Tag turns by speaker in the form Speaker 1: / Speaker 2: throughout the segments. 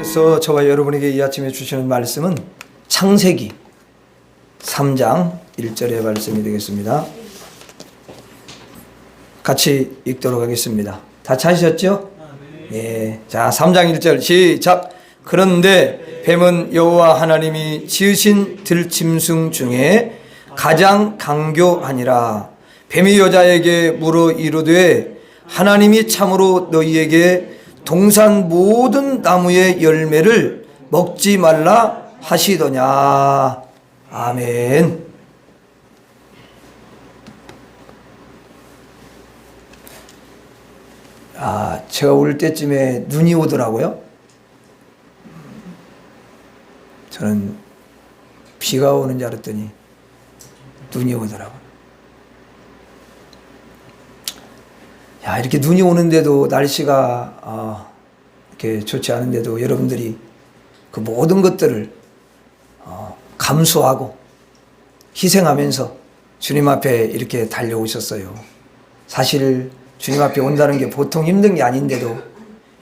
Speaker 1: 그래서 저와 여러분에게 이 아침에 주시는 말씀은 창세기 3장 1절의 말씀이 되겠습니다. 같이 읽도록 하겠습니다. 다 찾으셨죠? 예. 자, 3장 1절 시작. 그런데 뱀은 여호와 하나님이 지으신 들짐승 중에 가장 강교하니라. 뱀이 여자에게 물어 이르되 하나님이 참으로 너희에게 동산 모든 나무의 열매를 먹지 말라 하시더냐. 아멘. 제가 올 때쯤에 눈이 오더라고요. 저는 비가 오는 줄 알았더니 눈이 오더라고요. 야, 이렇게 눈이 오는데도 날씨가 이렇게 좋지 않은데도 여러분들이 그 모든 것들을 감수하고 희생하면서 주님 앞에 이렇게 달려오셨어요. 사실 주님 앞에 온다는 게 보통 힘든 게 아닌데도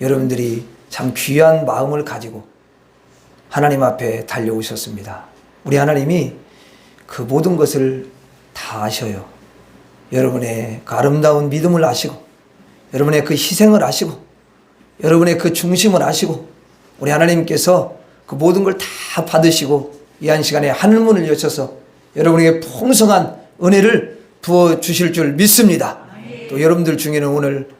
Speaker 1: 여러분들이 참 귀한 마음을 가지고 하나님 앞에 달려오셨습니다. 우리 하나님이 그 모든 것을 다 아셔요. 여러분의 그 아름다운 믿음을 아시고 여러분의 그 희생을 아시고 여러분의 그 중심을 아시고 우리 하나님께서 그 모든 걸 다 받으시고 이 한 시간에 하늘문을 여셔서 여러분에게 풍성한 은혜를 부어주실 줄 믿습니다. 또 여러분들 중에는 오늘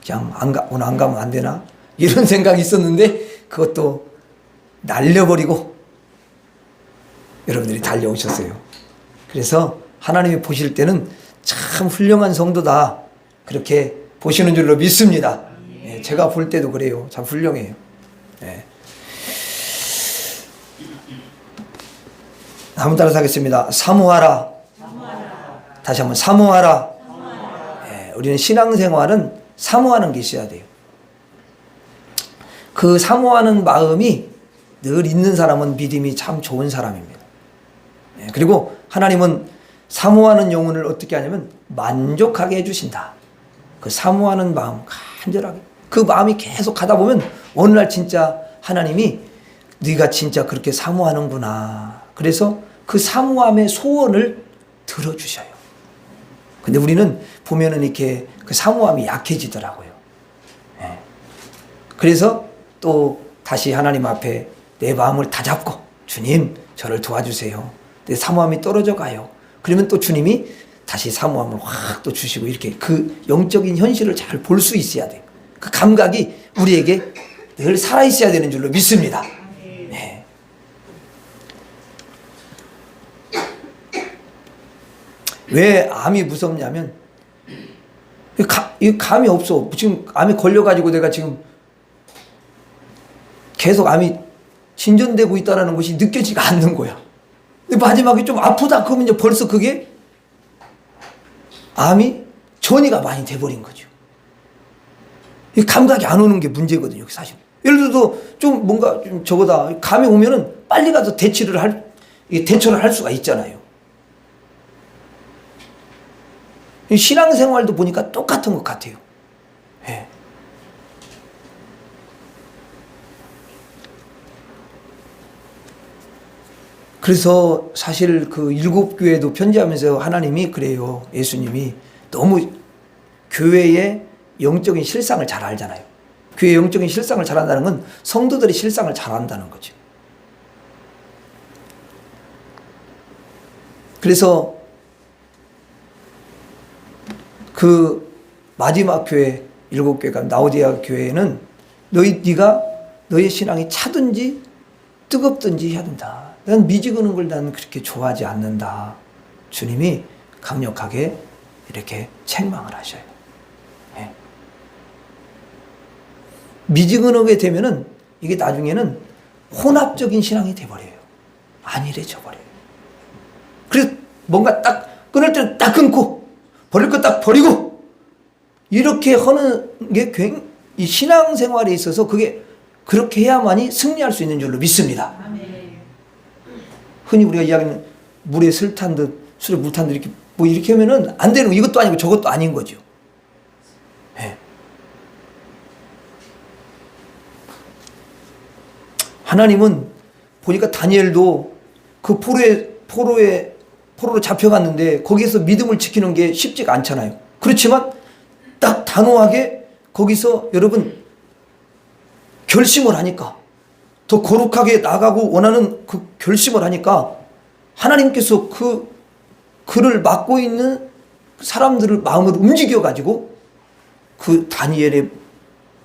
Speaker 1: 그냥 오늘 안 가면 안 되나? 이런 생각이 있었는데 그것도 날려버리고 여러분들이 달려오셨어요. 그래서 하나님이 보실 때는 참 훌륭한 성도다 그렇게 보시는 줄로 믿습니다. 예, 제가 볼 때도 그래요. 참 훌륭해요. 예. 한번 따라서 하겠습니다. 사모하라. 다시 한번 사모하라. 예, 우리는 신앙생활은 사모하는 게 있어야 돼요. 그 사모하는 마음이 늘 있는 사람은 믿음이 참 좋은 사람입니다. 예, 그리고 하나님은 사모하는 영혼을 어떻게 하냐면 만족하게 해주신다. 그 사모하는 마음 간절하게 그 마음이 계속 가다 보면 어느 날 진짜 하나님이 네가 진짜 그렇게 사모하는구나. 그래서 그 사모함의 소원을 들어주셔요. 근데 우리는 보면은 이렇게 그 사모함이 약해지더라고요. 예. 그래서 또 다시 하나님 앞에 내 마음을 다잡고 주님 저를 도와주세요. 내 사모함이 떨어져 가요. 그러면 또 주님이 다시 사모함을 확 또 주시고 이렇게 그 영적인 현실을 잘 볼 수 있어야 돼요. 그 감각이 우리에게 늘 살아있어야 되는 줄로 믿습니다. 네. 왜 암이 무섭냐면 이 감이 없어. 지금 암에 걸려가지고 내가 지금 계속 암이 진전되고 있다는 것이 느껴지지가 않는 거야. 근데 마지막에 좀 아프다 그러면 이제 벌써 그게 암이 전이가 많이 돼버린 거죠. 이 감각이 안 오는 게 문제거든요, 사실. 예를 들어서 좀 뭔가 좀 저거다. 감이 오면은 빨리 가서 대처를 할 수가 있잖아요. 신앙생활도 보니까 똑같은 것 같아요. 예. 그래서 사실 그 7교회도 편지하면서 하나님이 그래요. 예수님이 너무 교회의 영적인 실상을 잘 알잖아요. 교회의 영적인 실상을 잘 안다는 건 성도들의 실상을 잘 안다는 거죠. 그래서 그 마지막 교회 7교회가 라오디게아 교회에는 네가 너의 신앙이 차든지 뜨겁든지 해야 된다. 난 미지근한 걸 난 그렇게 좋아하지 않는다. 주님이 강력하게 이렇게 책망을 하셔요. 예. 미지근하게 되면은 이게 나중에는 혼합적인 신앙이 돼버려요. 안일해져 버려요. 그래서 뭔가 딱 끊을 때는 딱 끊고 버릴 거 딱 버리고 이렇게 하는 게 이 신앙생활에 있어서 그게 그렇게 해야만이 승리할 수 있는 줄로 믿습니다. 흔히 우리가 이야기하는 물에 술 탄 듯 술에 물 탄 듯 이렇게 뭐 이렇게 하면은 안 되는 거 이것도 아니고 저것도 아닌 거죠. 네. 하나님은 보니까 다니엘도 그 포로로 잡혀갔는데 거기에서 믿음을 지키는 게 쉽지가 않잖아요. 그렇지만 딱 단호하게 거기서 여러분 결심을 하니까, 더 거룩하게 나가고 원하는 그 결심을 하니까 하나님께서 그를 맡고 있는 사람들을 마음을 움직여 가지고 그 다니엘의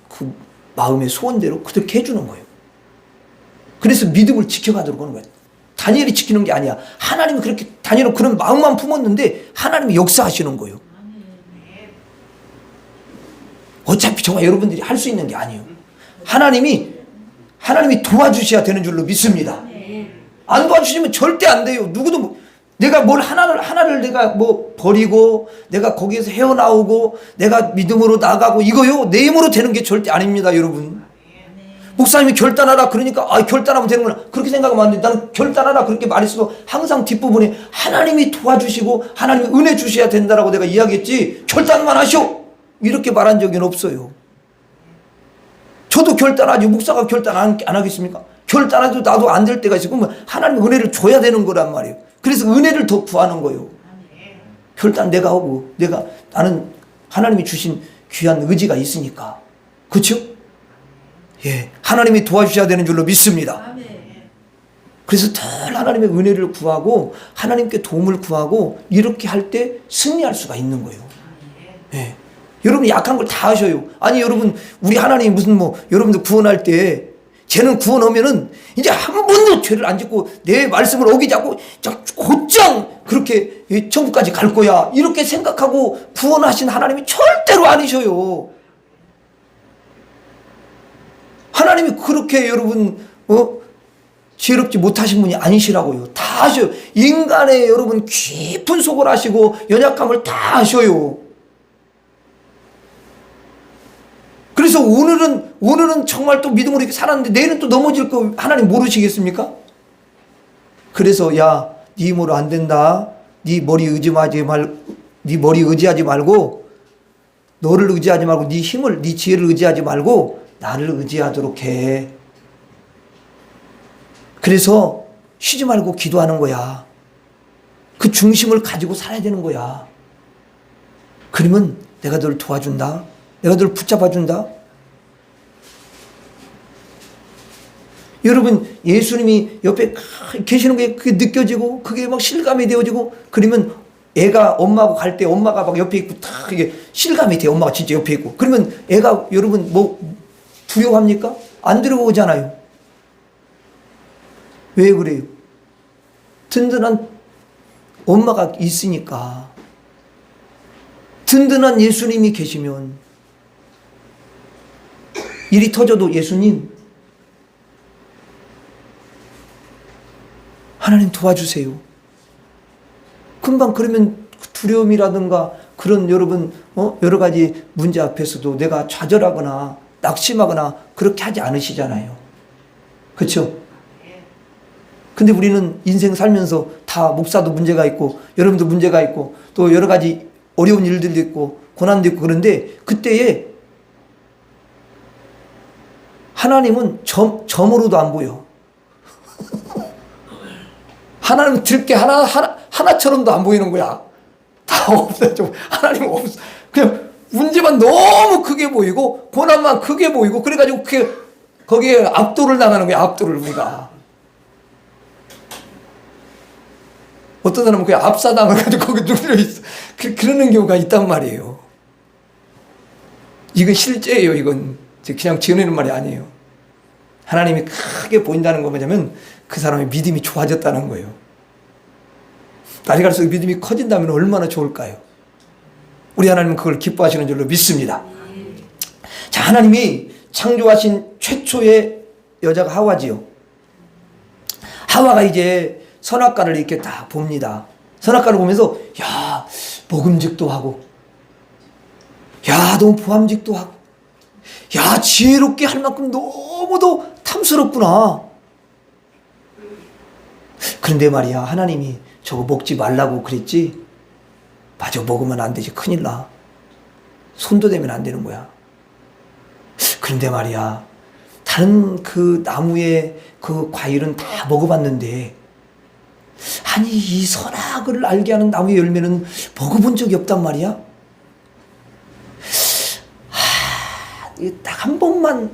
Speaker 1: 그 마음의 소원대로 그렇게 해주는 거예요. 그래서 믿음을 지켜가도록 하는 거예요. 다니엘이 지키는 게 아니야. 하나님이 그렇게, 다니엘은 그런 마음만 품었는데 하나님이 역사하시는 거예요. 어차피 정말 여러분들이 할 수 있는 게 아니에요. 하나님이 도와주셔야 되는 줄로 믿습니다. 안 도와주시면 절대 안 돼요. 누구도 내가 하나를 내가 뭐 버리고 내가 거기에서 헤어나오고 내가 믿음으로 나가고 이거요 내 힘으로 되는 게 절대 아닙니다, 여러분. 목사님이 결단하라 그러니까 결단하면 되는구나 그렇게 생각하면 안 돼. 나는 결단하라 그렇게 말했어도 항상 뒷부분에 하나님이 도와주시고 하나님이 은혜 주셔야 된다라고 내가 이야기했지, 결단만 하시오 이렇게 말한 적은 없어요. 저도 결단하지, 목사가 결단 안 하겠습니까? 결단해도 나도 안 될 때가 있어. 그러면 하나님 은혜를 줘야 되는 거란 말이에요. 그래서 은혜를 더 구하는 거예요. 결단 내가 하고 나는 하나님이 주신 귀한 의지가 있으니까. 그렇죠? 예, 하나님이 도와주셔야 되는 줄로 믿습니다. 그래서 늘 하나님의 은혜를 구하고 하나님께 도움을 구하고 이렇게 할 때 승리할 수가 있는 거예요. 예. 여러분 약한 걸 다 하셔요. 아니 여러분 우리 하나님이 무슨 여러분들 구원할 때 쟤는 구원하면은 이제 한 번도 죄를 안 짓고 내 말씀을 어기지 않고 곧장 그렇게 천국까지 갈 거야 이렇게 생각하고 구원하신 하나님이 절대로 아니셔요. 하나님이 그렇게 여러분 지혜롭지 못하신 분이 아니시라고요. 다 아셔요. 인간의 여러분 깊은 속을 아시고 연약함을 다 아셔요. 그래서 오늘은 정말 또 믿음으로 이렇게 살았는데 내일은 또 넘어질 거 하나님 모르시겠습니까? 그래서 야, 네 힘으로 안 된다. 네 머리 의지하지 말고 너를 의지하지 말고 네 힘을, 네 지혜를 의지하지 말고 나를 의지하도록 해. 그래서 쉬지 말고 기도하는 거야. 그 중심을 가지고 살아야 되는 거야. 그러면 내가 너를 도와준다. 내가 너를 붙잡아준다. 여러분 예수님이 옆에 계시는 게 그게 느껴지고 그게 막 실감이 되어지고 그러면 애가 엄마하고 갈 때 엄마가 막 옆에 있고 딱 이게 실감이 돼. 엄마가 진짜 옆에 있고 그러면 애가 여러분 두려워합니까? 안 두려워하잖아요. 왜 그래요? 든든한 엄마가 있으니까. 든든한 예수님이 계시면 일이 터져도 예수님 하나님 도와주세요. 금방 그러면 두려움이라든가 그런 여러분 여러 가지 문제 앞에서도 내가 좌절하거나 낙심하거나 그렇게 하지 않으시잖아요. 그렇죠? 근데 우리는 인생 살면서 다 목사도 문제가 있고 여러분도 문제가 있고 또 여러 가지 어려운 일들도 있고 고난도 있고 그런데 그때에 하나님은 점으로도 안 보여. 하나님은 들게 하나처럼도 안 보이는 거야. 다 없어져. 하나님은 없어. 그냥 문제만 너무 크게 보이고 고난만 크게 보이고 그래가지고 거기에 압도를 당하는 거야. 압도를 우리가. 어떤 사람은 그냥 압사당해가지고 거기 눌려있어. 그러는 경우가 있단 말이에요. 이건 실제예요. 이건 그냥 지어내는 말이 아니에요. 하나님이 크게 보인다는 거 뭐냐면 그 사람의 믿음이 좋아졌다는 거예요. 날이 갈수록 믿음이 커진다면 얼마나 좋을까요? 우리 하나님은 그걸 기뻐하시는 줄로 믿습니다. 자, 하나님이 창조하신 최초의 여자가 하와지요. 하와가 이제 선악과를 이렇게 딱 봅니다. 선악과를 보면서 야, 먹음직도 하고 야, 너무 보암직도 하고 야, 지혜롭게 할 만큼 너무도 탐스럽구나. 그런데 말이야, 하나님이 저거 먹지 말라고 그랬지? 맞아, 먹으면 안 되지. 큰일 나. 손도 대면 안 되는 거야. 그런데 말이야, 다른 그 나무의 그 과일은 다 먹어봤는데, 아니, 이 선악을 알게 하는 나무의 열매는 먹어본 적이 없단 말이야? 딱 한 번만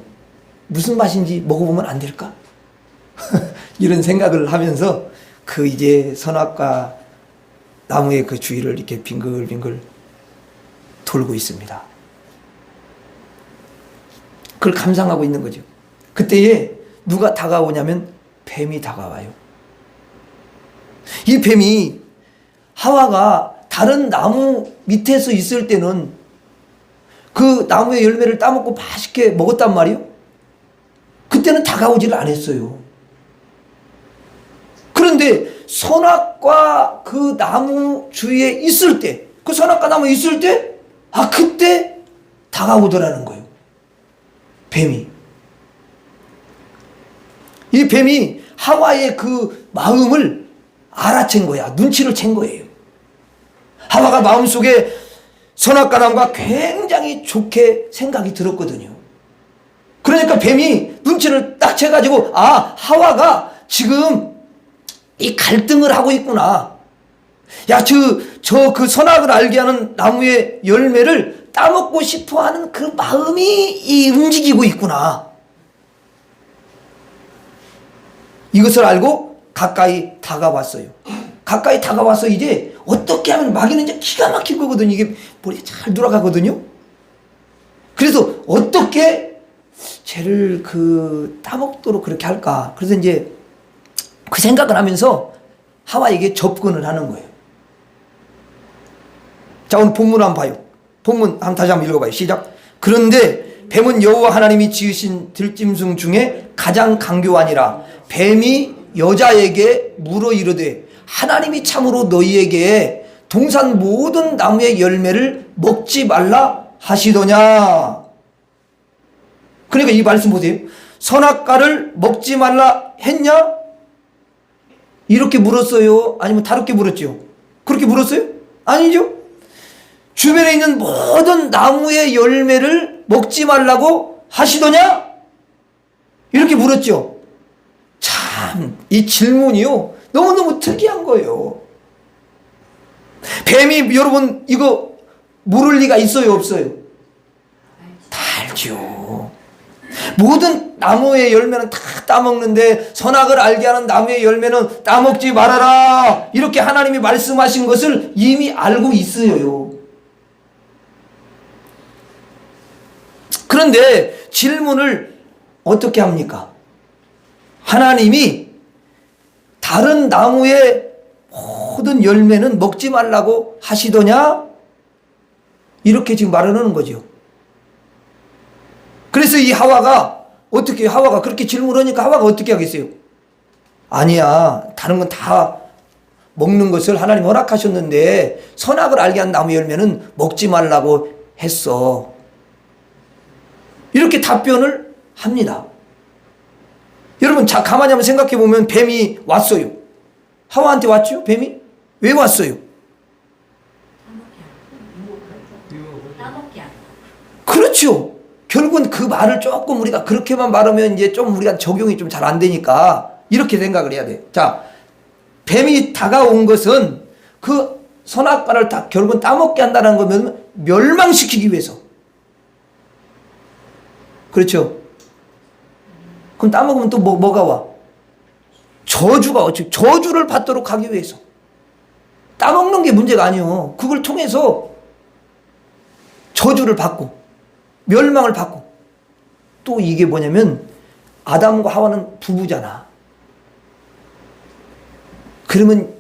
Speaker 1: 무슨 맛인지 먹어보면 안 될까? 이런 생각을 하면서 그 이제 선악과 나무의 그 주위를 이렇게 빙글빙글 돌고 있습니다. 그걸 감상하고 있는 거죠. 그때에 누가 다가오냐면 뱀이 다가와요. 이 뱀이 하와가 다른 나무 밑에서 있을 때는 그 나무의 열매를 따먹고 맛있게 먹었단 말이에요. 그때는 다가오지를 않았어요. 그런데 선악과 그 나무 주위에 있을 때, 그 선악과 나무 있을 때, 그때 다가오더라는 거예요. 뱀이. 이 뱀이 하와의 그 마음을 알아챈 거야. 눈치를 챈 거예요. 하와가 마음속에 선악과 나무가 굉장히 좋게 생각이 들었거든요. 그러니까 뱀이 눈치를 딱 채가지고, 하와가 지금 이 갈등을 하고 있구나. 야, 그 선악을 알게 하는 나무의 열매를 따먹고 싶어 하는 그 마음이 움직이고 있구나. 이것을 알고 가까이 다가왔어요. 가까이 다가와서 이제 어떻게 하면 마귀는 이제 기가 막힌 거거든요. 이게 머리에 잘 돌아가거든요. 그래서 어떻게 쟤를 따먹도록 그렇게 할까. 그래서 이제 그 생각을 하면서 하와에게 접근을 하는 거예요. 자, 오늘 본문 한번 봐요. 본문 다시 한번 읽어봐요. 시작. 그런데 뱀은 여호와 하나님이 지으신 들짐승 중에 가장 강교하니라. 뱀이 여자에게 물어 이르되 하나님이 참으로 너희에게 동산 모든 나무의 열매를 먹지 말라 하시더냐. 그러니까 이 말씀 보세요. 선악과를 먹지 말라 했냐? 이렇게 물었어요? 아니면 다르게 물었죠? 그렇게 물었어요? 아니죠? 주변에 있는 모든 나무의 열매를 먹지 말라고 하시더냐? 이렇게 물었죠? 참, 이 질문이요. 너무너무 특이한 거예요. 뱀이 여러분 이거 물을 리가 있어요, 없어요? 다 알죠. 모든 나무의 열매는 다 따먹는데 선악을 알게 하는 나무의 열매는 따먹지 말아라. 이렇게 하나님이 말씀하신 것을 이미 알고 있어요. 그런데 질문을 어떻게 합니까? 하나님이 다른 나무의 모든 열매는 먹지 말라고 하시더냐? 이렇게 지금 말을 하는 거죠. 그래서 이 하와가 그렇게 질문하니까 하와가 어떻게 하겠어요? 아니야, 다른 건 다 먹는 것을 하나님 허락하셨는데 선악을 알게 한 나무 열매는 먹지 말라고 했어. 이렇게 답변을 합니다. 여러분, 가만히 한번 생각해 보면 뱀이 왔어요. 하와한테 왔죠? 뱀이? 왜 왔어요? 그렇죠. 결국은 그 말을 조금 우리가 그렇게만 말하면 이제 좀 우리가 적용이 좀 잘 안 되니까 이렇게 생각을 해야 돼. 자, 뱀이 다가온 것은 그 선악과를 결국은 따먹게 한다는 거면 멸망시키기 위해서. 그렇죠. 그럼 따먹으면 또 뭐가 와? 저주가 왔죠. 저주를 받도록 하기 위해서. 따먹는 게 문제가 아니요. 그걸 통해서 저주를 받고 멸망을 받고. 또 이게 뭐냐면 아담과 하와는 부부잖아. 그러면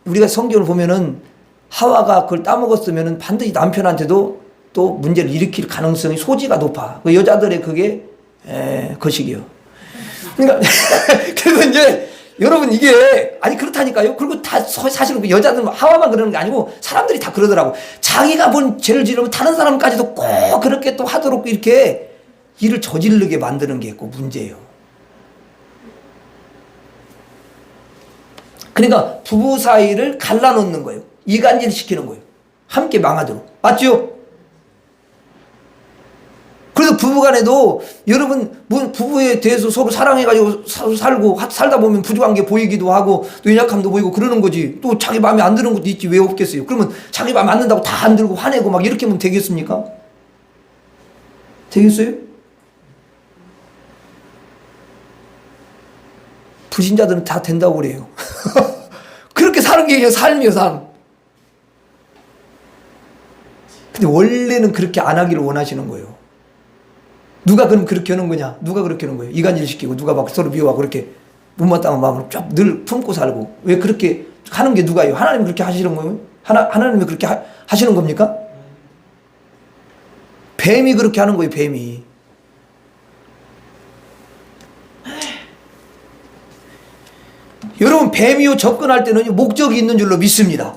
Speaker 1: 우리가 성경을 보면은 하와가 그걸 따먹었으면은 반드시 남편한테도 또 문제를 일으킬 가능성이 소지가 높아. 그 여자들의 그게 거시기요. 그러니까 그래서 이제 여러분 이게 그렇다니까요. 그리고 다 사실은 그 여자들 하와만 그러는 게 아니고 사람들이 다 그러더라고. 자기가 본 죄를 지르면 다른 사람까지도 꼭 그렇게 또 하도록 이렇게 일을 저지르게 만드는 게 꼭 문제예요. 그러니까 부부 사이를 갈라놓는 거예요. 이간질 시키는 거예요. 함께 망하도록. 맞죠? 그래서 부부간에도 여러분 부부에 대해서 서로 사랑해가지고 살고 살다 보면 부족한 게 보이기도 하고 또 연약함도 보이고 그러는 거지. 또 자기 마음에 안 드는 것도 있지. 왜 없겠어요? 그러면 자기 마음에 안 든다고 다 안 들고 화내고 막 이렇게 하면 되겠습니까? 되겠어요? 불신자들은 다 된다고 그래요. 그렇게 사는 게 그냥 삶이에요, 삶. 근데 원래는 그렇게 안 하기를 원하시는 거예요. 누가 그럼 그렇게 하는 거냐? 누가 그렇게 하는 거예요? 이간질 시키고 누가 막 서로 미워하고 그렇게 못마땅한 마음을 쫙 늘 품고 살고 왜 그렇게 하는 게 누가요? 하나님이 그렇게 하시는 거예요? 하나님이 그렇게 하시는 겁니까? 뱀이 그렇게 하는 거예요, 뱀이. 여러분, 뱀이요 접근할 때는 목적이 있는 줄로 믿습니다.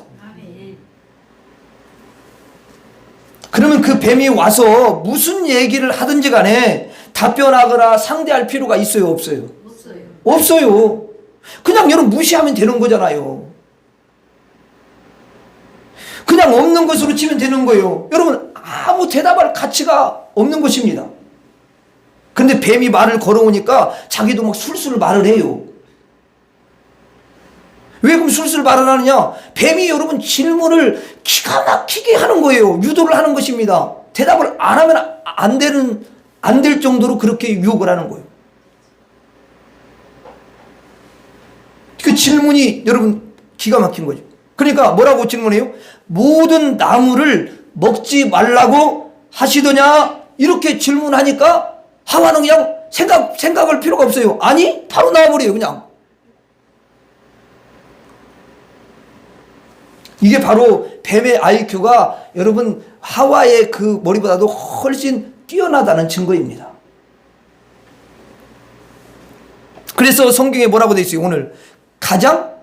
Speaker 1: 그러면 그 뱀이 와서 무슨 얘기를 하든지 간에 답변하거나 상대할 필요가 있어요, 없어요? 없어요. 그냥 여러분 무시하면 되는 거잖아요. 그냥 없는 것으로 치면 되는 거예요. 여러분 아무 대답할 가치가 없는 것입니다. 그런데 뱀이 말을 걸어오니까 자기도 막 술술 말을 해요. 왜 그럼 술술 말을 하느냐? 뱀이 여러분 질문을 기가 막히게 하는 거예요. 유도를 하는 것입니다. 대답을 안 하면 안 될 정도로 그렇게 유혹을 하는 거예요. 그 질문이 여러분 기가 막힌 거죠. 그러니까 뭐라고 질문해요? 모든 나무를 먹지 말라고 하시더냐? 이렇게 질문하니까 하와는 그냥 생각할 필요가 없어요. 아니, 바로 나와버려요, 그냥. 이게 바로 뱀의 IQ가 여러분 하와의 그 머리보다도 훨씬 뛰어나다는 증거입니다. 그래서 성경에 뭐라고 되어 있어요? 오늘 가장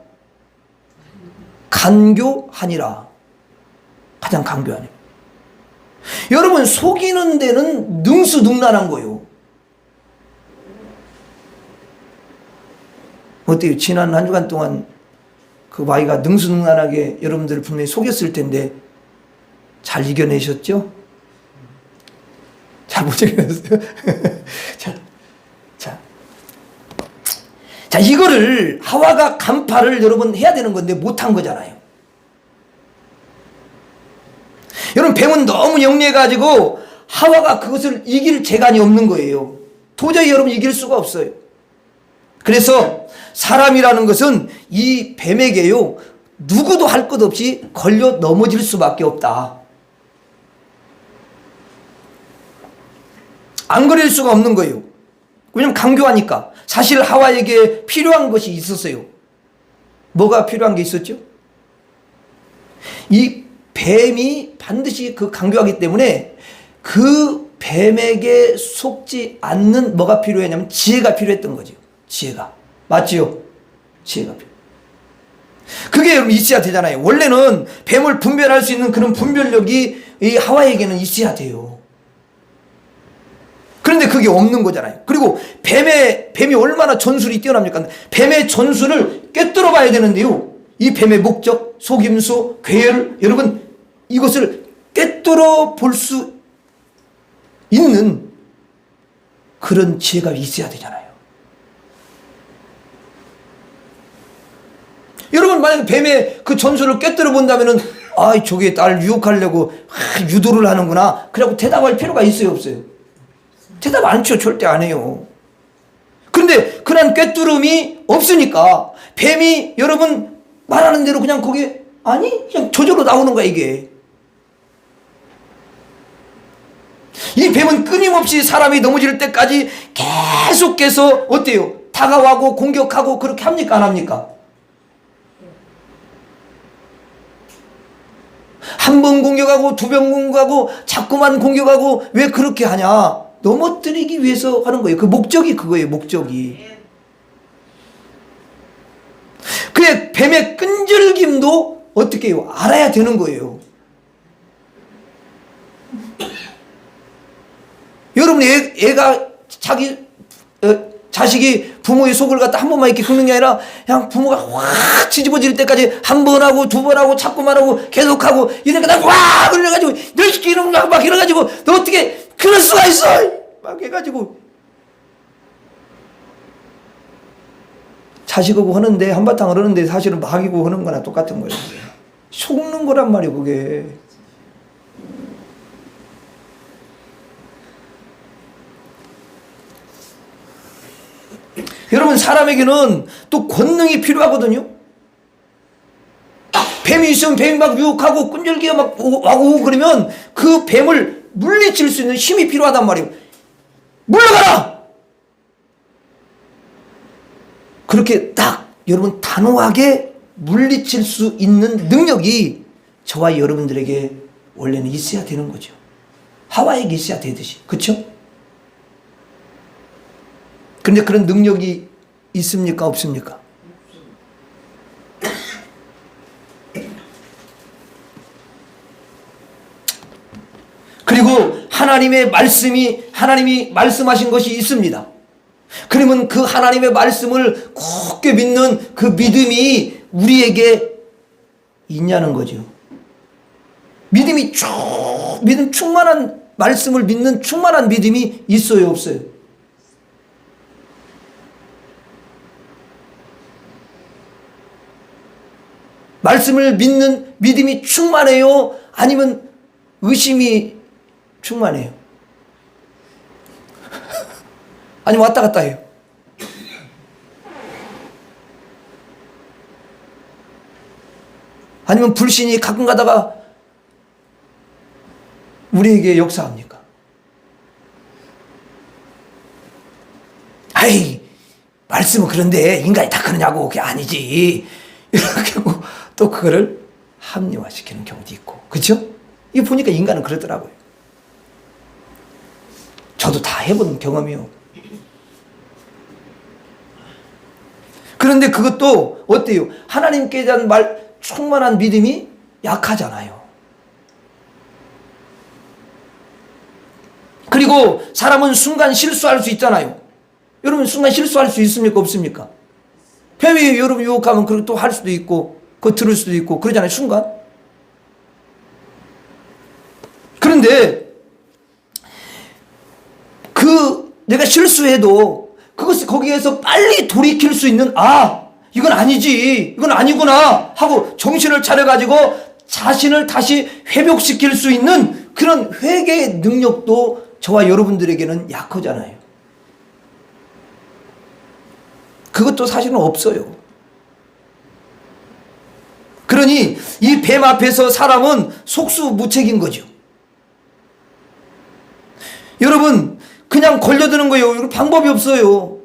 Speaker 1: 간교하니라. 가장 간교하니라. 여러분 속이는 데는 능수능란한 거예요. 어때요? 지난 한 주간 동안 그 아이가 능수능란하게 여러분들을 분명히 속였을 텐데 잘 이겨내셨죠? 잘 못 이겨냈어요? 자, 이거를 하와가 간파를 여러분 해야 되는 건데 못한 거잖아요. 여러분 뱀은 너무 영리해가지고 하와가 그것을 이길 재간이 없는 거예요. 도저히 여러분 이길 수가 없어요. 그래서 사람이라는 것은 이 뱀에게요 누구도 할 것 없이 걸려 넘어질 수밖에 없다. 안 걸릴 수가 없는 거예요. 왜냐면 강교하니까. 사실 하와에게 필요한 것이 있었어요. 뭐가 필요한 게 있었죠? 이 뱀이 반드시 그 강교하기 때문에 그 뱀에게 속지 않는 뭐가 필요했냐면 지혜가 필요했던 거죠. 지혜가. 맞지요? 지혜가 필요. 그게 여러분 있어야 되잖아요. 원래는 뱀을 분별할 수 있는 그런 분별력이 이 하와에게는 있어야 돼요. 그런데 그게 없는 거잖아요. 그리고 뱀이 얼마나 전술이 뛰어납니까? 뱀의 전술을 꿰뚫어 봐야 되는데요. 이 뱀의 목적, 속임수, 괴열, 여러분 이것을 꿰뚫어 볼 수 있는 그런 지혜가 있어야 되잖아요. 여러분 만약에 뱀의 그 전술을 꿰뚫어 본다면은 아, 저게 나를 유혹하려고 유도를 하는구나. 그래갖고 대답할 필요가 있어요, 없어요? 대답 안 쳐. 절대 안 해요. 그런데 그런 꿰뚫음이 없으니까 뱀이 여러분 말하는 대로 그냥 거기에 아니 그냥 저절로 나오는 거야 이게. 이 뱀은 끊임없이 사람이 넘어질 때까지 계속해서 어때요? 다가와고 공격하고 그렇게 합니까? 안 합니까? 한 번 공격하고 두 번 공격하고 자꾸만 공격하고 왜 그렇게 하냐? 넘어뜨리기 위해서 하는 거예요. 그 목적이 그거예요. 목적이. 그래 뱀의 끈질김도 어떻게 해요? 알아야 되는 거예요. 여러분 애가 자식이 부모의 속을 갖다 한 번만 이렇게 긁는 게 아니라 그냥 부모가 확 뒤집어질 때까지 한 번 하고 두 번 하고 자꾸만 하고 계속하고 이러니까 나 확 그래가지고 너 시키 이놈 막 이래가지고 너 어떻게 그래서 수가 있어! 막 해가지고 자식하고 하는데 한바탕 하는데 사실은 막이고 하는 거나 똑같은 거예요. 속는 거란 말이에요, 그게. 여러분, 사람에게는 또 권능이 필요하거든요. 뱀이 있으면 뱀이 막 유혹하고 끈질기가 막 와고 그러면 그 뱀을 물리칠 수 있는 힘이 필요하단 말이에요. 물러가라! 그렇게 딱 여러분 단호하게 물리칠 수 있는 능력이 저와 여러분들에게 원래는 있어야 되는 거죠. 하와에게 있어야 되듯이. 그렇죠? 그런데 그런 능력이 있습니까? 없습니까? 그리고 하나님의 말씀이, 하나님이 말씀하신 것이 있습니다. 그러면 그 하나님의 말씀을 굳게 믿는 그 믿음이 우리에게 있냐는 거죠. 믿음이 믿음 충만한 말씀을 믿는 충만한 믿음이 있어요, 없어요? 말씀을 믿는 믿음이 충만해요? 아니면 의심이 충만해요? 아니면 왔다 갔다 해요? 아니면 불신이 가끔 가다가 우리에게 역사합니까? 아이, 말씀은 그런데 인간이 다 그러냐고. 그게 아니지. 이렇게 하고 또 그거를 합리화시키는 경우도 있고. 그렇죠? 이거 보니까 인간은 그러더라고요. 저도 다 해본 경험이요. 그런데 그것도 어때요? 하나님께 대한 충만한 믿음이 약하잖아요. 그리고 사람은 순간 실수할 수 있잖아요. 여러분 순간 실수할 수 있습니까? 없습니까? 뱀이 여러분 유혹하면 그걸 또 할 수도 있고 그거 들을 수도 있고 그러잖아요. 순간. 그런데 내가 실수해도 그것을 거기에서 빨리 돌이킬 수 있는, 이건 아니지, 이건 아니구나 하고 정신을 차려가지고 자신을 다시 회복시킬 수 있는 그런 회개의 능력도 저와 여러분들에게는 약하잖아요. 그것도 사실은 없어요. 그러니 이 뱀 앞에서 사람은 속수무책인 거죠. 여러분 그냥 걸려드는 거예요. 방법이 없어요.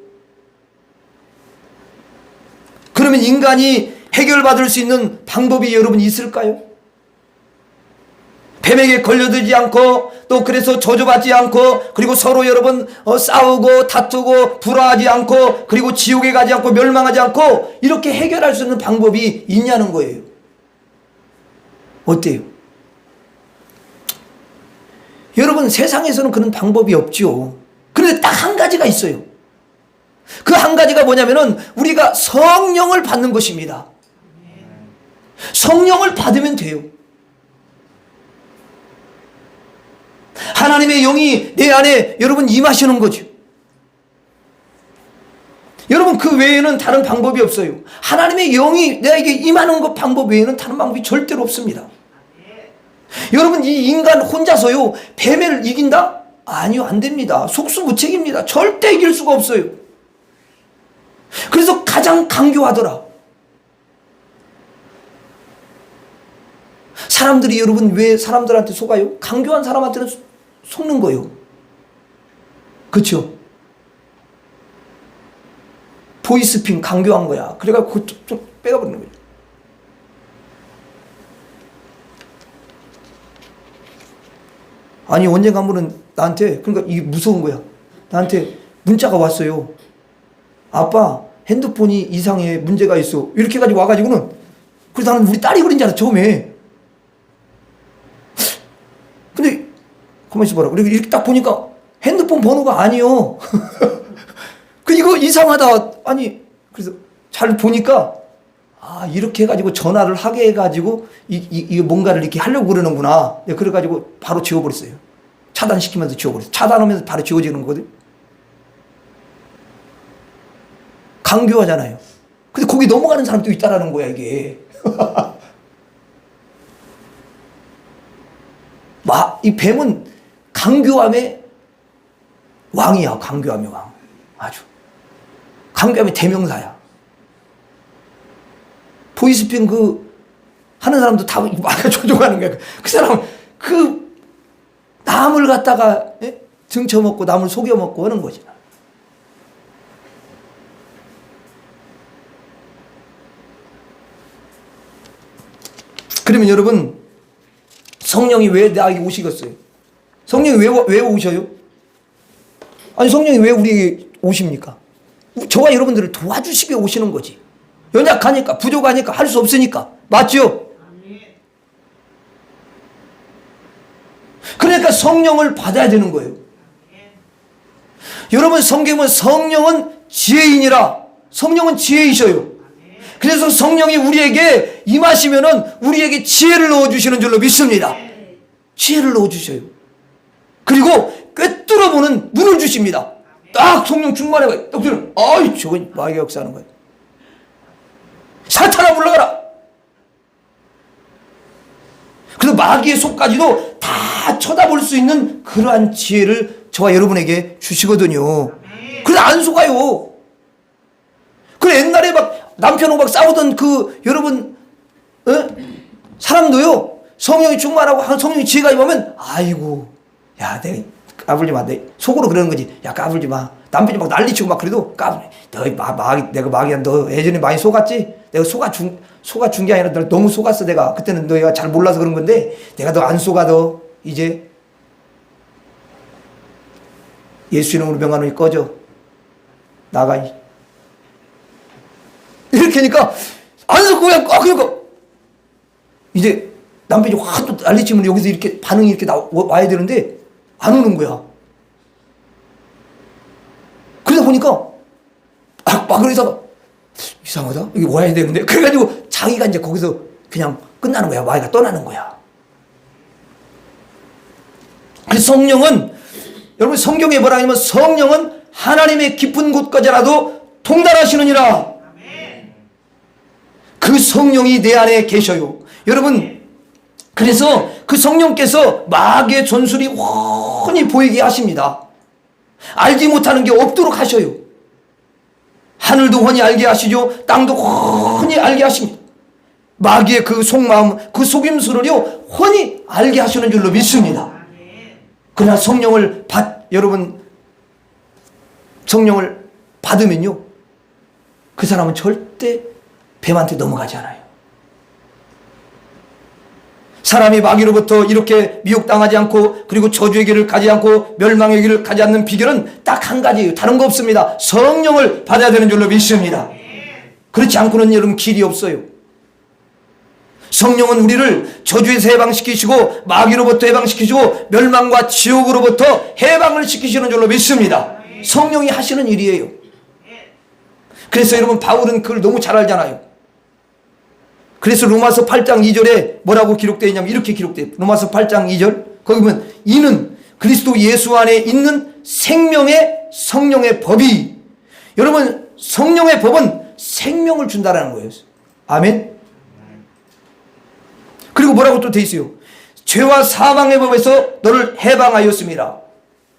Speaker 1: 그러면 인간이 해결받을 수 있는 방법이 여러분 있을까요? 뱀에게 걸려들지 않고 또 그래서 저주받지 않고 그리고 서로 여러분 싸우고 다투고 불화하지 않고 그리고 지옥에 가지 않고 멸망하지 않고 이렇게 해결할 수 있는 방법이 있냐는 거예요. 어때요? 여러분 세상에서는 그런 방법이 없죠. 그런데 딱 한 가지가 있어요. 그 한 가지가 뭐냐면은 우리가 성령을 받는 것입니다. 성령을 받으면 돼요. 하나님의 영이 내 안에 여러분 임하시는 거죠. 여러분 그 외에는 다른 방법이 없어요. 하나님의 영이 내게 임하는 것 방법 외에는 다른 방법이 절대로 없습니다. 여러분 이 인간 혼자서요 뱀을 이긴다? 아니요, 안 됩니다. 속수무책입니다. 절대 이길 수가 없어요. 그래서 가장 강교하더라. 사람들이 여러분 왜 사람들한테 속아요? 강교한 사람한테는 속는 거예요. 그렇죠? 보이스핀 강교한 거야. 그래가지고 좀 빼가버리는 거죠. 아니 언젠가 한 분은 나한테, 그러니까 이게 무서운 거야. 나한테 문자가 왔어요. 아빠 핸드폰이 이상해, 문제가 있어. 이렇게 해가지고 와가지고는, 그래서 나는 우리 딸이 그린 줄 알았어 처음에. 근데 가만히 있어봐라. 그리고 이렇게 딱 보니까 핸드폰 번호가 아니요. 그 이거 이상하다. 아니 그래서 잘 보니까 이렇게 해가지고 전화를 하게 해가지고 이게 뭔가를 이렇게 하려고 그러는구나. 그래가지고 바로 지워버렸어요. 차단시키면서 지워버렸어요. 차단하면서 바로 지워지는 거거든요. 강교하잖아요. 근데 거기 넘어가는 사람도 있다라는 거야, 이게. 이 뱀은 강교함의 왕이야, 강교함의 왕. 아주. 강교함의 대명사야. 보이스피싱 하는 사람도 다 막아 조종하는 거야. 그 사람은 남을 갖다가 등쳐먹고 남을 속여먹고 하는 거지. 그러면 여러분, 성령이 왜 나에게 오시겠어요? 성령이 왜 오셔요? 아니, 성령이 왜 우리에게 오십니까? 저와 여러분들을 도와주시게 오시는 거지. 연약하니까, 부족하니까, 할 수 없으니까. 맞죠? 그러니까 성령을 받아야 되는 거예요. 여러분, 성경은 성령은 지혜인이라. 성령은 지혜이셔요. 그래서 성령이 우리에게 임하시면은 우리에게 지혜를 넣어주시는 줄로 믿습니다. 지혜를 넣어주셔요. 그리고 꿰뚫어보는 눈을 주십니다. 딱 성령 충만해가 딱 들으면, 아이, 저건 마귀가 역사하는 거예요. 사탄아 물러가라. 그래서 마귀의 속까지도 다 쳐다볼 수 있는 그러한 지혜를 저와 여러분에게 주시거든요. 그래서 안 속아요. 그래, 옛날에 남편하고 싸우던 여러분, 사람도요, 성령이 충만하고 성령이 지혜가 임하면, 아이고, 야, 내가 까불지 마. 속으로 그러는 거지. 야, 까불지 마. 남편이 막 난리치고 그래도 까불지. 내가 마귀야. 너 예전에 많이 속았지? 내가 속아준 게 아니라 너 너무 속았어, 내가. 그때는 너가 잘 몰라서 그런 건데, 내가 너 안 속아, 너. 이제. 예수 이름으로 명하노니 꺼져. 나가. 이렇게 하니까, 안 속고 그냥, 그러니까. 이제 남편이 확 또 난리치면 여기서 이렇게 반응이 이렇게 와야 되는데, 안 오는 거야. 그러다 보니까, 그러다가, 이상하다? 이게 와야 되는데? 그래가지고 자기가 이제 거기서 그냥 끝나는 거야. 마귀가 떠나는 거야. 그래서 성령은, 여러분 성경에 뭐라 하냐면, 성령은 하나님의 깊은 곳까지라도 통달하시느니라. 그 성령이 내 안에 계셔요. 여러분, 그래서 그 성령께서 마귀의 전술이 훤히 보이게 하십니다. 알지 못하는 게 없도록 하셔요. 하늘도 훤히 알게 하시죠. 땅도 훤히 알게 하십니다. 마귀의 그 속마음, 그 속임수를요, 훤히 알게 하시는 줄로 믿습니다. 그러나 여러분, 성령을 받으면요, 그 사람은 절대 뱀한테 넘어가지 않아요. 사람이 마귀로부터 이렇게 미혹당하지 않고, 그리고 저주의 길을 가지 않고 멸망의 길을 가지 않는 비결은 딱 한 가지예요. 다른 거 없습니다. 성령을 받아야 되는 줄로 믿습니다. 그렇지 않고는 여러분 길이 없어요. 성령은 우리를 저주에서 해방시키시고, 마귀로부터 해방시키시고, 멸망과 지옥으로부터 해방을 시키시는 줄로 믿습니다. 성령이 하시는 일이에요. 그래서 여러분, 바울은 그걸 너무 잘 알잖아요. 그래서 로마서 8장 2절에 뭐라고 기록되어 있냐면, 이렇게 기록되어 있어요. 로마서 8장 2절 거기 보면, 이는 그리스도 예수 안에 있는 생명의 성령의 법이, 여러분 성령의 법은 생명을 준다라는 거예요. 아멘. 그리고 뭐라고 또 돼 있어요. 죄와 사망의 법에서 너를 해방하였습니다.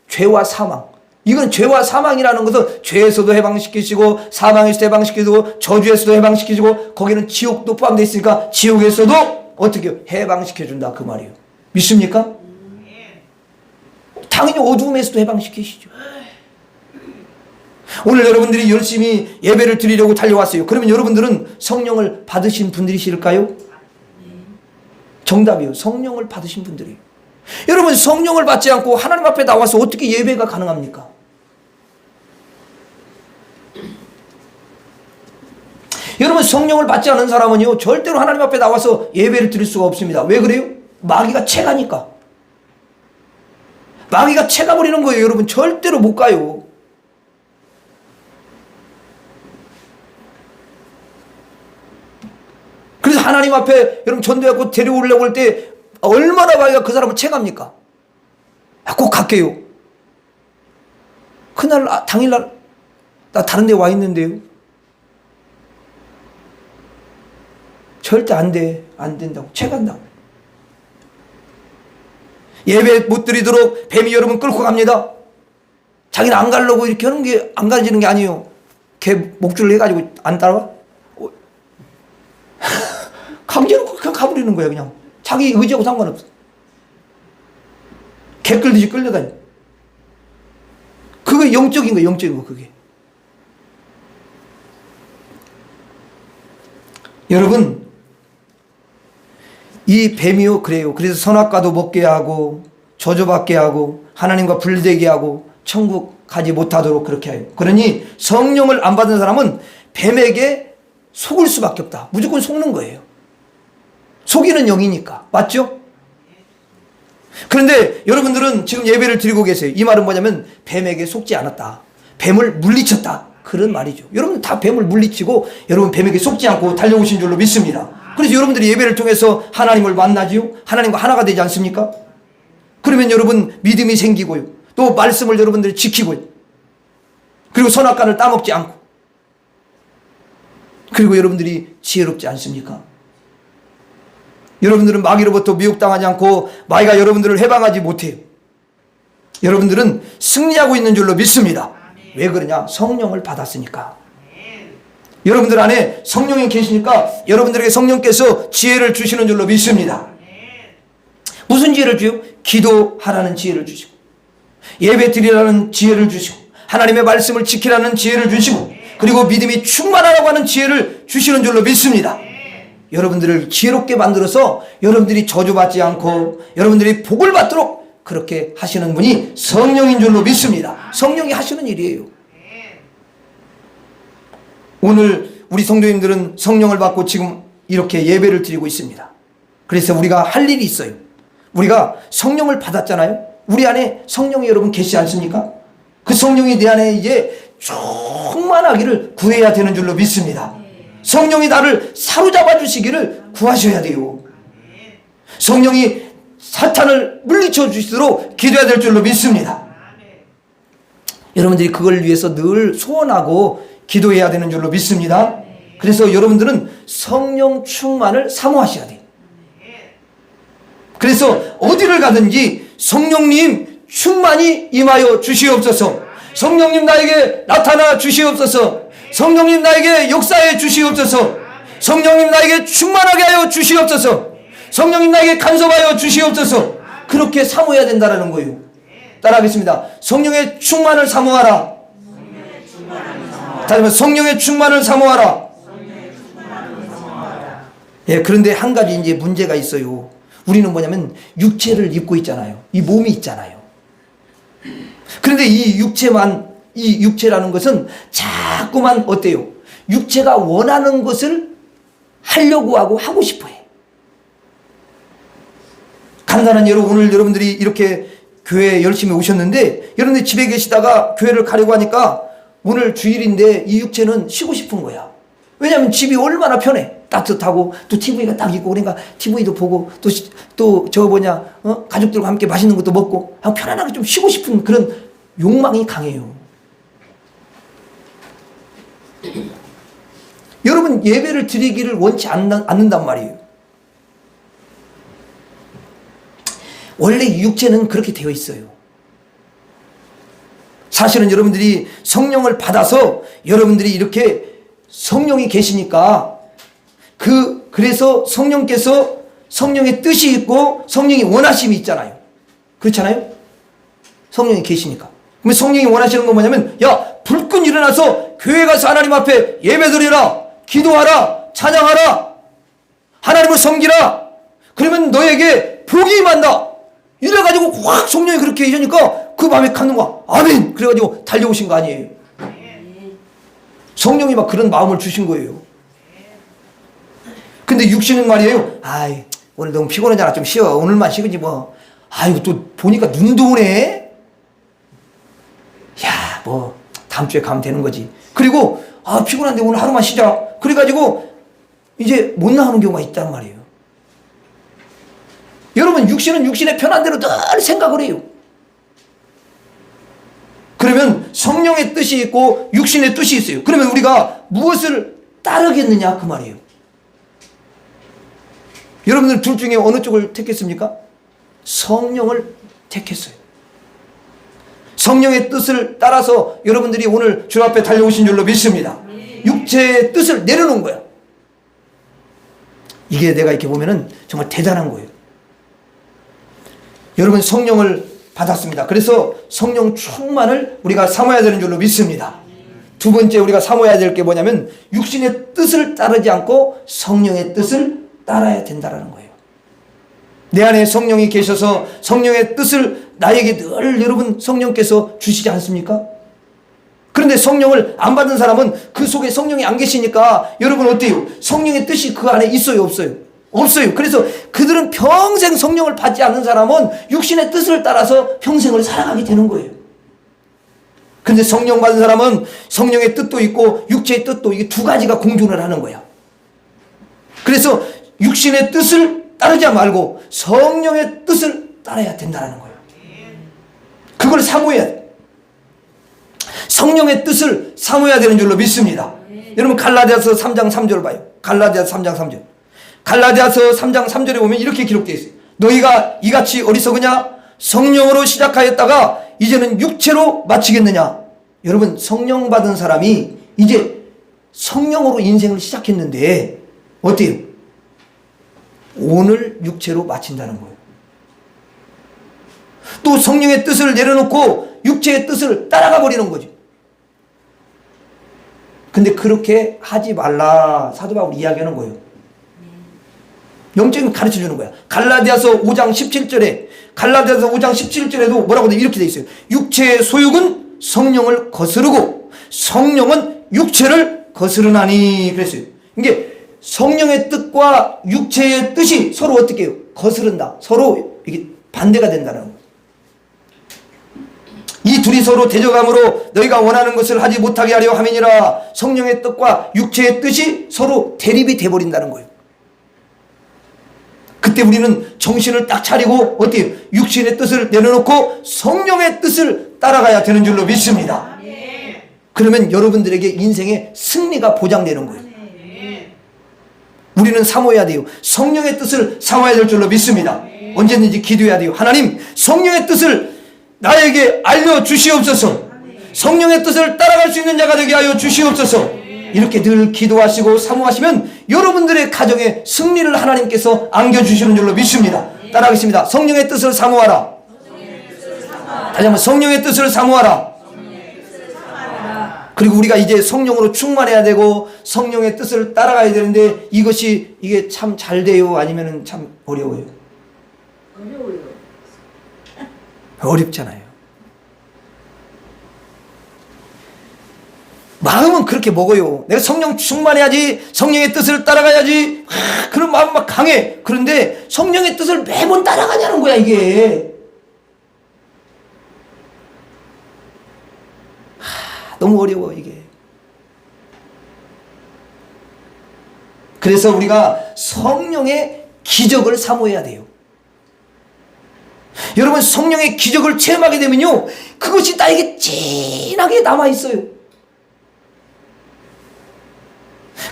Speaker 1: 죄와 사망, 이건 죄와 사망이라는 것은 죄에서도 해방시키시고, 사망에서도 해방시키시고, 저주에서도 해방시키시고, 거기는 지옥도 포함되어 있으니까 지옥에서도 어떻게 해방시켜준다, 그 말이에요. 믿습니까? 당연히 어두움에서도 해방시키시죠. 오늘 여러분들이 열심히 예배를 드리려고 달려왔어요. 그러면 여러분들은 성령을 받으신 분들이실까요? 정답이요. 성령을 받으신 분들이에요. 여러분, 성령을 받지 않고 하나님 앞에 나와서 어떻게 예배가 가능합니까? 여러분, 성령을 받지 않은 사람은요, 절대로 하나님 앞에 나와서 예배를 드릴 수가 없습니다. 왜 그래요? 마귀가 채가니까. 마귀가 채가 버리는 거예요. 여러분, 절대로 못 가요. 그래서 하나님 앞에 여러분 전도해갖고 데려오려고 할 때 얼마나 마귀가 그 사람을 채갑니까? 꼭 갈게요. 그날 당일날 나 다른 데 와 있는데요. 절대 안 돼. 안 된다고. 채간다고. 예배 못 드리도록 뱀이 여러분 끌고 갑니다. 자기는 안 가려고 이렇게 하는 게 안 가지는 게 아니에요. 걔 목줄을 해가지고 안 따라와? 강제로 그냥 가버리는 거야. 그냥 자기 의지하고 상관없어. 개 끌듯이 끌려다니. 그게 영적인 거야. 영적인 거 그게. 여러분, 이 뱀이요 그래요. 그래서 선악과도 먹게 하고 저주받게 하고 하나님과 분리되게 하고 천국 가지 못하도록 그렇게 해요. 그러니 성령을 안 받은 사람은 뱀에게 속을 수밖에 없다. 무조건 속는 거예요. 속이는 영이니까. 맞죠? 그런데 여러분들은 지금 예배를 드리고 계세요. 이 말은 뭐냐면 뱀에게 속지 않았다. 뱀을 물리쳤다. 그런 말이죠. 여러분 다 뱀을 물리치고 여러분 뱀에게 속지 않고 달려오신 줄로 믿습니다. 그래서 여러분들이 예배를 통해서 하나님을 만나지요. 하나님과 하나가 되지 않습니까? 그러면 여러분 믿음이 생기고요. 또 말씀을 여러분들이 지키고요. 그리고 선악과를 따먹지 않고. 그리고 여러분들이 지혜롭지 않습니까? 여러분들은 마귀로부터 미혹당하지 않고 마귀가 여러분들을 해방하지 못해요. 여러분들은 승리하고 있는 줄로 믿습니다. 왜 그러냐? 성령을 받았으니까. 여러분들 안에 성령이 계시니까 여러분들에게 성령께서 지혜를 주시는 줄로 믿습니다. 무슨 지혜를 주요? 기도하라는 지혜를 주시고 예배 드리라는 지혜를 주시고 하나님의 말씀을 지키라는 지혜를 주시고 그리고 믿음이 충만하라고 하는 지혜를 주시는 줄로 믿습니다. 여러분들을 지혜롭게 만들어서 여러분들이 저주받지 않고 여러분들이 복을 받도록 그렇게 하시는 분이 성령인 줄로 믿습니다. 성령이 하시는 일이에요. 오늘 우리 성도님들은 성령을 받고 지금 이렇게 예배를 드리고 있습니다. 그래서 우리가 할 일이 있어요. 우리가 성령을 받았잖아요. 우리 안에 성령이 여러분 계시지 않습니까? 그 성령이 내 안에 이제 충만하기를 구해야 되는 줄로 믿습니다. 성령이 나를 사로잡아 주시기를 구하셔야 돼요. 성령이 사탄을 물리쳐 주시도록 기도해야 될 줄로 믿습니다. 여러분들이 그걸 위해서 늘 소원하고 기도해야 되는 줄로 믿습니다. 그래서 여러분들은 성령 충만을 사모하셔야 돼요. 그래서 어디를 가든지 성령님 충만히 임하여 주시옵소서. 성령님 나에게 나타나 주시옵소서. 성령님 나에게 역사해 주시옵소서. 성령님 나에게 충만하게 하여 주시옵소서. 성령님 나에게 간섭하여 주시옵소서. 그렇게 사모해야 된다는 거예요. 따라하겠습니다. 성령의 충만을 사모하라. 다시 한번 성령의 충만을 사모하라. 예, 그런데 한 가지 이제 문제가 있어요. 우리는 뭐냐면 육체를 입고 있잖아요. 이 몸이 있잖아요. 그런데 이 육체라는 것은 자꾸만 어때요? 육체가 원하는 것을 하려고 하고 싶어 해. 간단한 예로 오늘 여러분들이 이렇게 교회에 열심히 오셨는데 여러분들이 집에 계시다가 교회를 가려고 하니까 오늘 주일인데 이 육체는 쉬고 싶은 거야. 왜냐하면 집이 얼마나 편해. 따뜻하고 또 TV가 딱 있고 그러니까 TV도 보고 또 저거 뭐냐 가족들과 함께 맛있는 것도 먹고 편안하게 좀 쉬고 싶은 그런 욕망이 강해요. 여러분 예배를 드리기를 원치 않는단 말이에요. 원래 이 육체는 그렇게 되어 있어요. 사실은 여러분들이 성령을 받아서 여러분들이 이렇게 성령이 계시니까 그래서 성령께서 성령의 뜻이 있고 성령이 원하심이 있잖아요. 그렇잖아요? 성령이 계시니까. 그러면 성령이 원하시는 건 뭐냐면 야 불끈 일어나서 교회 가서 하나님 앞에 예배드리라, 기도하라, 찬양하라, 하나님을 섬기라. 그러면 너에게 복이 임한다. 이래가지고 확 성령이 그렇게 해주니까 그 마음에 갖는 거야. 아멘. 그래가지고 달려오신 거 아니에요. 성령이 막 그런 마음을 주신 거예요. 근데 육신은 말이에요. 아이 오늘 너무 피곤하잖아. 좀 쉬어. 오늘만 쉬겠지 뭐. 아이고 또 보니까 눈도 오네. 야 뭐 다음 주에 가면 되는 거지. 그리고 피곤한데 오늘 하루만 쉬자. 그래가지고 이제 못 나오는 경우가 있단 말이에요. 여러분 육신은 육신의 편한 대로 늘 생각을 해요. 그러면 성령의 뜻이 있고 육신의 뜻이 있어요. 그러면 우리가 무엇을 따르겠느냐 그 말이에요. 여러분들 둘 중에 어느 쪽을 택했습니까? 성령을 택했어요. 성령의 뜻을 따라서 여러분들이 오늘 주 앞에 달려오신 줄로 믿습니다. 육체의 뜻을 내려놓은 거야. 이게 내가 이렇게 보면은 정말 대단한 거예요. 여러분 성령을 받았습니다. 그래서 성령 충만을 우리가 사모해야 되는 줄로 믿습니다. 두 번째 우리가 사모해야 될 게 뭐냐면 육신의 뜻을 따르지 않고 성령의 뜻을 따라야 된다는 거예요. 내 안에 성령이 계셔서 성령의 뜻을 나에게 늘 여러분 성령께서 주시지 않습니까? 그런데 성령을 안 받은 사람은 그 속에 성령이 안 계시니까 여러분 어때요? 성령의 뜻이 그 안에 있어요? 없어요? 없어요. 그래서 그들은 평생 성령을 받지 않는 사람은 육신의 뜻을 따라서 평생을 살아가게 되는 거예요. 근데 성령 받은 사람은 성령의 뜻도 있고 육체의 뜻도 이게 두 가지가 공존을 하는 거야. 그래서 육신의 뜻을 따르지 말고 성령의 뜻을 따라야 된다는 거예요. 그걸 사모해야 돼. 성령의 뜻을 사모해야 되는 줄로 믿습니다. 여러분 갈라디아서 3장 3절 봐요. 갈라디아서 3장 3절. 갈라디아서 3장 3절에 보면 이렇게 기록되어 있어요. 너희가 이같이 어리석으냐? 성령으로 시작하였다가 이제는 육체로 마치겠느냐? 여러분 성령 받은 사람이 이제 성령으로 인생을 시작했는데 어때요? 오늘 육체로 마친다는 거예요. 또 성령의 뜻을 내려놓고 육체의 뜻을 따라가 버리는 거죠. 근데 그렇게 하지 말라 사도 바울이 이야기하는 거예요. 영적인 가르쳐 주는 거야. 갈라디아서 5장 17절에 갈라디아서 5장 17절에도 뭐라고 이렇게 돼 있어요. 육체의 소욕은 성령을 거스르고 성령은 육체를 거스르나니 그랬어요. 이게 성령의 뜻과 육체의 뜻이 서로 어떻게 해요? 거스른다. 서로 이게 반대가 된다는 거예요. 이 둘이 서로 대적함으로 너희가 원하는 것을 하지 못하게 하려 함이니라. 성령의 뜻과 육체의 뜻이 서로 대립이 돼버린다는 거예요. 그때 우리는 정신을 딱 차리고 어때요? 육신의 뜻을 내려놓고 성령의 뜻을 따라가야 되는 줄로 믿습니다. 그러면 여러분들에게 인생의 승리가 보장되는 거예요. 우리는 사모해야 돼요. 성령의 뜻을 사모해야 될 줄로 믿습니다. 언제든지 기도해야 돼요. 하나님 성령의 뜻을 나에게 알려주시옵소서. 성령의 뜻을 따라갈 수 있는 자가 되게 하여 주시옵소서. 이렇게 늘 기도하시고 사모하시면 여러분들의 가정에 승리를 하나님께서 안겨주시는 줄로 믿습니다. 따라하겠습니다. 성령의 뜻을 사모하라. 다시 한번 성령의 뜻을 사모하라. 그리고 우리가 이제 성령으로 충만해야 되고 성령의 뜻을 따라가야 되는데 이게 참 잘 돼요? 아니면 참 어려워요? 어렵잖아요. 마음은 그렇게 먹어요. 내가 성령 충만해야지, 성령의 뜻을 따라가야지, 그런 마음 막 강해. 그런데 성령의 뜻을 매번 따라가냐는 거야 이게. 너무 어려워 이게. 그래서 우리가 성령의 기적을 사모해야 돼요. 여러분 성령의 기적을 체험하게 되면요 그것이 나에게 진하게 남아있어요.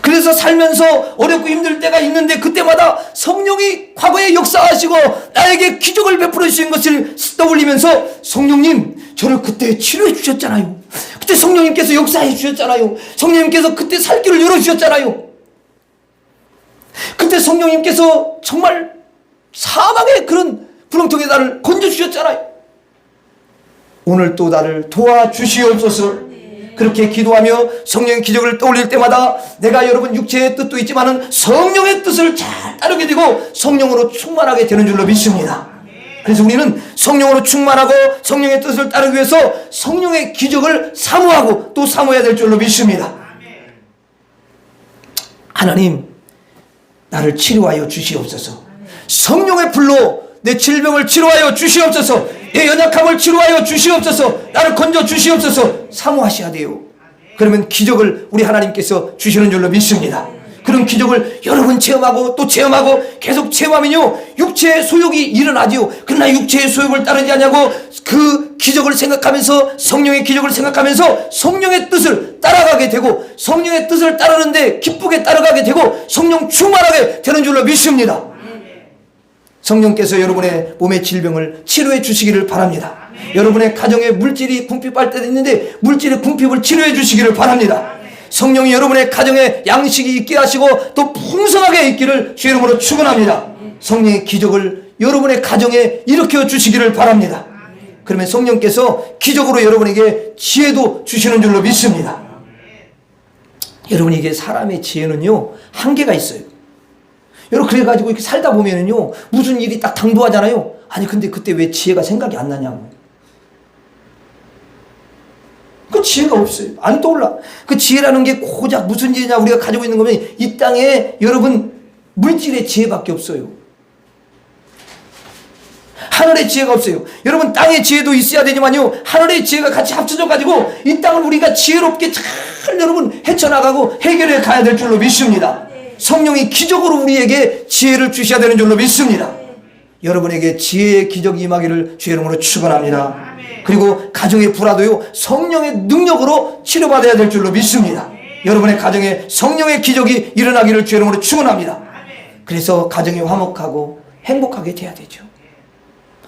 Speaker 1: 그래서 살면서 어렵고 힘들 때가 있는데 그때마다 성령이 과거에 역사하시고 나에게 기적을 베풀어 주신 것을 떠올리면서 성령님 저를 그때 치료해 주셨잖아요. 그때 성령님께서 역사해 주셨잖아요. 성령님께서 그때 살 길을 열어주셨잖아요. 그때 성령님께서 정말 사망의 그런 구렁텅이에 나를 건져주셨잖아요. 오늘 또 나를 도와주시옵소서. 그렇게 기도하며 성령의 기적을 떠올릴 때마다 내가 여러분 육체의 뜻도 있지만은 성령의 뜻을 잘 따르게 되고 성령으로 충만하게 되는 줄로 믿습니다. 그래서 우리는 성령으로 충만하고 성령의 뜻을 따르기 위해서 성령의 기적을 사모하고 또 사모해야 될 줄로 믿습니다. 하나님 나를 치료하여 주시옵소서. 성령의 불로 내 질병을 치료하여 주시옵소서. 내 연약함을 치료하여 주시옵소서. 나를 건져 주시옵소서. 사모하셔야 돼요. 그러면 기적을 우리 하나님께서 주시는 줄로 믿습니다. 그런 기적을 여러분 체험하고 또 체험하고 계속 체험하면요, 육체의 소욕이 일어나지요. 그러나 육체의 소욕을 따르지 않냐고 그 기적을 생각하면서, 성령의 기적을 생각하면서 성령의 뜻을 따라가게 되고, 성령의 뜻을 따르는데 기쁘게 따라가게 되고 성령 충만하게 되는 줄로 믿습니다. 성령께서 여러분의 몸의 질병을 치료해 주시기를 바랍니다. 여러분의 가정에 물질이 궁핍할 때도 있는데 물질의 궁핍을 치료해 주시기를 바랍니다. 성령이 여러분의 가정에 양식이 있게 하시고 또 풍성하게 있기를 주의 이름으로 축원합니다. 성령의 기적을 여러분의 가정에 일으켜 주시기를 바랍니다. 그러면 성령께서 기적으로 여러분에게 지혜도 주시는 줄로 믿습니다. 여러분, 이게 사람의 지혜는요, 한계가 있어요. 여러분, 그래가지고 이렇게 살다 보면은요, 무슨 일이 딱 당도하잖아요. 아니, 근데 그때 왜 지혜가 생각이 안 나냐고. 그 지혜가 없어요. 안 떠올라. 그 지혜라는 게 고작 무슨 지혜냐, 우리가 가지고 있는 거면 이 땅에 여러분 물질의 지혜밖에 없어요. 하늘의 지혜가 없어요. 여러분, 땅의 지혜도 있어야 되지만요, 하늘의 지혜가 같이 합쳐져 가지고 이 땅을 우리가 지혜롭게 잘 여러분 헤쳐나가고 해결해 가야 될 줄로 믿습니다. 성령이 기적으로 우리에게 지혜를 주셔야 되는 줄로 믿습니다. 여러분에게 지혜의 기적이 임하기를 주의 이름으로 축원합니다. 그리고 가정의 불화도요, 성령의 능력으로 치료받아야 될 줄로 믿습니다. 여러분의 가정에 성령의 기적이 일어나기를 주의 이름으로 축원합니다. 그래서 가정이 화목하고 행복하게 돼야 되죠.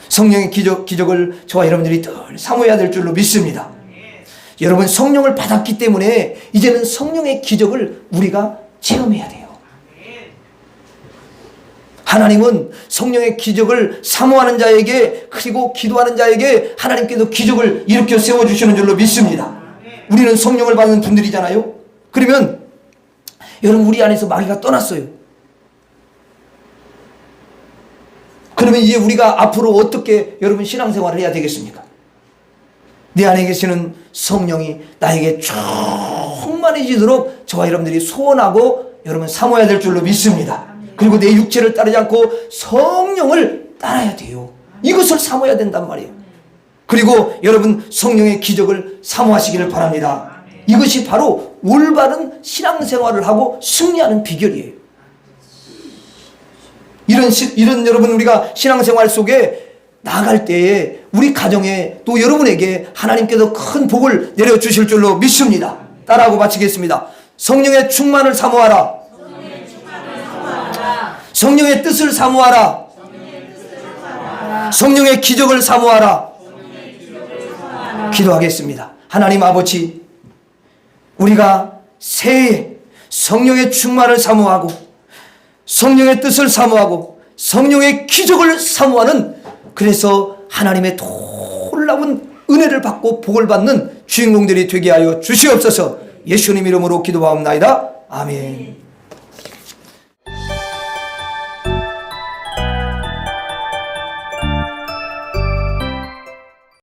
Speaker 1: 성령의 기적을 저와 여러분들이 늘 사모해야 될 줄로 믿습니다. 여러분, 성령을 받았기 때문에 이제는 성령의 기적을 우리가 체험해야 돼요. 하나님은 성령의 기적을 사모하는 자에게, 그리고 기도하는 자에게 하나님께서 기적을 일으켜 세워주시는 줄로 믿습니다. 우리는 성령을 받는 분들이잖아요. 그러면 여러분, 우리 안에서 마귀가 떠났어요. 그러면 이제 우리가 앞으로 어떻게 여러분 신앙생활을 해야 되겠습니까? 내 안에 계시는 성령이 나에게 충만해지도록 저와 여러분들이 소원하고 여러분 사모해야 될 줄로 믿습니다. 그리고 내 육체를 따르지 않고 성령을 따라야 돼요. 이것을 사모해야 된단 말이에요. 그리고 여러분, 성령의 기적을 사모하시기를 바랍니다. 이것이 바로 올바른 신앙생활을 하고 승리하는 비결이에요. 이런 여러분, 우리가 신앙생활 속에 나아갈 때에 우리 가정에 또 여러분에게 하나님께서 큰 복을 내려주실 줄로 믿습니다. 따라하고 마치겠습니다. 성령의 충만을 사모하라. 성령의 뜻을 사모하라. 성령의 기적을 사모하라. 기도하겠습니다. 하나님 아버지, 우리가 새해 성령의 충만을 사모하고 성령의 뜻을 사모하고 성령의 기적을 사모하는, 그래서 하나님의 놀라운 은혜를 받고 복을 받는 주인공들이 되게 하여 주시옵소서. 예수님 이름으로 기도하옵나이다. 아멘.